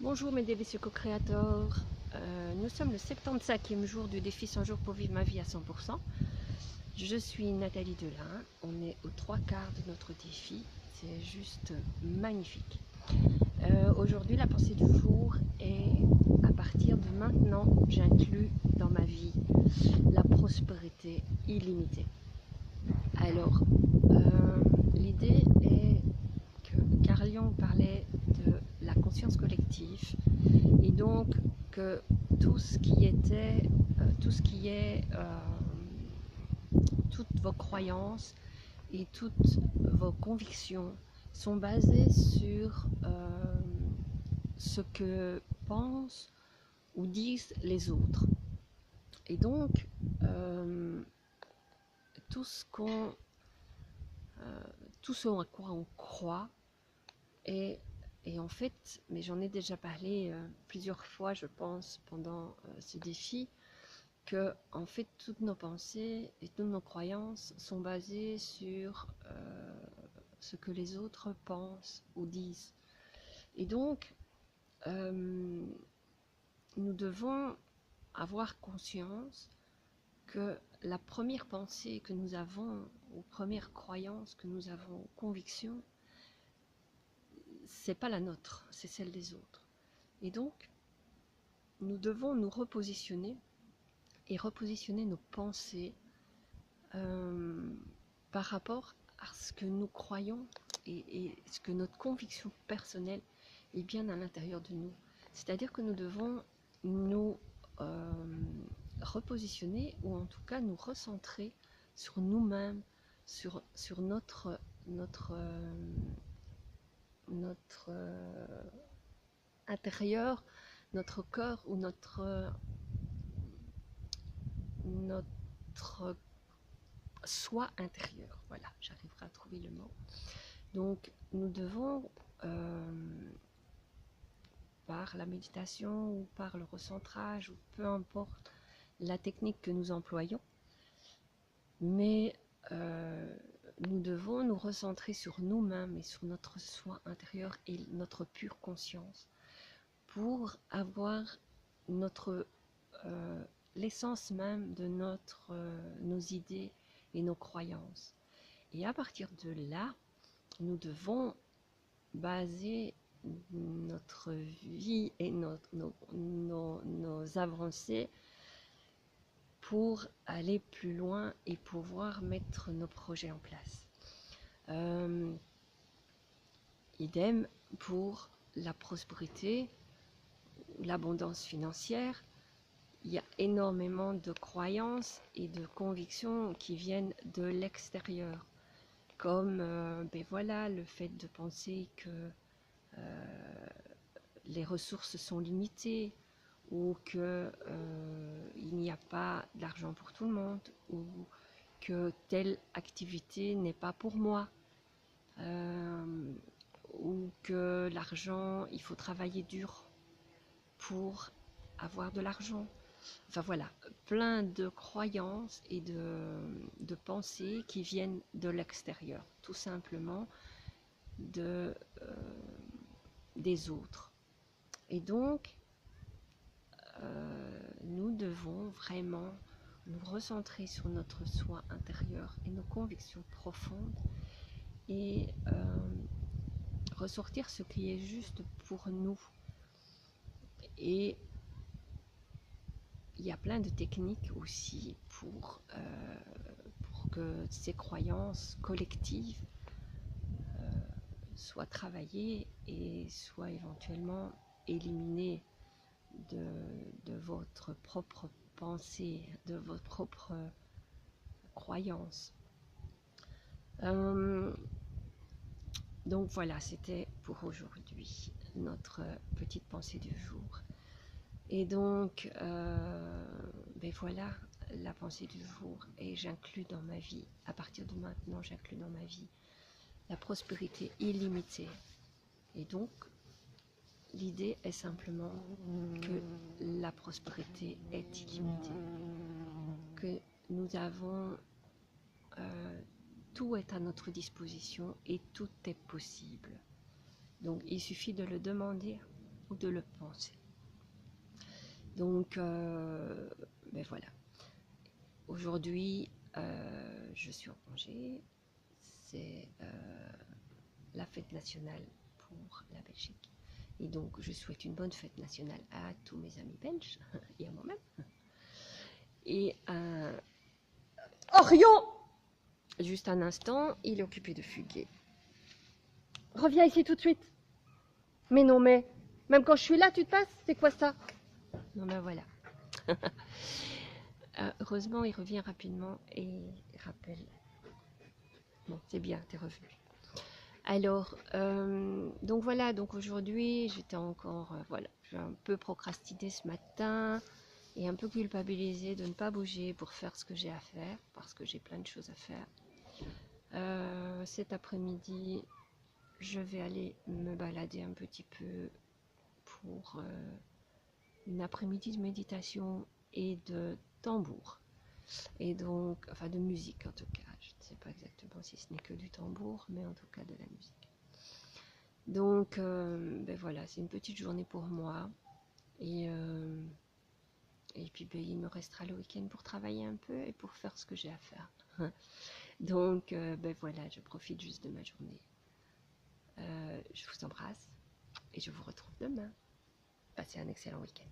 Bonjour mes délicieux co-créateurs, nous sommes le 75e jour du défi 100 jours pour vivre ma vie à 100%. Je suis Nathalie Delin, on est aux 3/4 de notre défi, c'est juste magnifique. Aujourd'hui la pensée du jour est à partir de maintenant j'inclus dans ma vie la prospérité illimitée. Alors l'idée est que Carl Jung parlait de la conscience collective et donc que tout ce qui est toutes vos croyances et toutes vos convictions sont basées sur ce que pensent ou disent les autres. Et donc tout ce à quoi on croit et en fait, mais j'en ai déjà parlé plusieurs fois, je pense, pendant ce défi, que en fait toutes nos pensées et toutes nos croyances sont basées sur ce que les autres pensent ou disent. Et donc, nous devons avoir conscience que la première pensée que nous avons, ou première croyance que nous avons, ou conviction, c'est pas la nôtre, c'est celle des autres. Et donc, nous devons nous repositionner et repositionner nos pensées par rapport à ce que nous croyons et ce que notre conviction personnelle est bien à l'intérieur de nous. C'est-à-dire que nous devons nous repositionner ou en tout cas nous recentrer sur nous-mêmes, sur notre intérieur, notre cœur ou notre soi intérieur. Voilà, j'arriverai à trouver le mot. Donc, nous devons, par la méditation ou par le recentrage, ou peu importe la technique que nous employons, mais nous devons nous recentrer sur nous-mêmes et sur notre soi intérieur et notre pure conscience pour avoir l'essence même de nos idées et nos croyances. Et à partir de là, nous devons baser notre vie et nos avancées pour aller plus loin et pouvoir mettre nos projets en place. Idem pour la prospérité, l'abondance financière. Il y a énormément de croyances et de convictions qui viennent de l'extérieur, comme ben voilà, le fait de penser que les ressources sont limitées ou qu'il n'y a pas d'argent pour tout le monde ou que telle activité n'est pas pour moi ou que l'argent, il faut travailler dur pour avoir de l'argent. Enfin voilà, plein de croyances et de pensées qui viennent de l'extérieur, tout simplement des autres. Et donc, nous devons vraiment nous recentrer sur notre soi intérieur et nos convictions profondes et ressortir ce qui est juste pour nous. Et il y a plein de techniques aussi pour que ces croyances collectives soient travaillées et soient éventuellement éliminées de votre propre pensée, de votre propre croyance. Donc voilà, c'était pour aujourd'hui notre petite pensée du jour. Et donc, ben voilà la pensée du jour. Et j'inclus dans ma vie, à partir de maintenant, j'inclus dans ma vie la prospérité illimitée. Et donc, l'idée est simplement que la prospérité est illimitée. Que nous avons... tout est à notre disposition et tout est possible. Donc, il suffit de le demander ou de le penser. Donc, ben voilà. Aujourd'hui, je suis en congé. C'est la fête nationale pour la Belgique. Et donc, je souhaite une bonne fête nationale à tous mes amis belges et à moi-même. Et Orion, juste un instant, il est occupé de fuguer. Reviens ici tout de suite. Mais non, mais même quand je suis là, tu te passes. C'est quoi ça? Non, ben voilà. Heureusement, il revient rapidement et il rappelle. Bon, c'est bien, t'es revenu. Alors, donc voilà, donc aujourd'hui, j'étais encore, voilà, j'ai un peu procrastiné ce matin et un peu culpabilisé de ne pas bouger pour faire ce que j'ai à faire, parce que j'ai plein de choses à faire. Cet après-midi, je vais aller me balader un petit peu pour une après-midi de méditation et de tambour. Et donc, enfin de musique en tout cas. Je ne sais pas exactement si ce n'est que du tambour, mais en tout cas de la musique. Donc, ben voilà, c'est une petite journée pour moi. Et puis, ben, il me restera le week-end pour travailler un peu et pour faire ce que j'ai à faire. Donc, ben voilà, je profite juste de ma journée. Je vous embrasse et je vous retrouve demain. Passez un excellent week-end.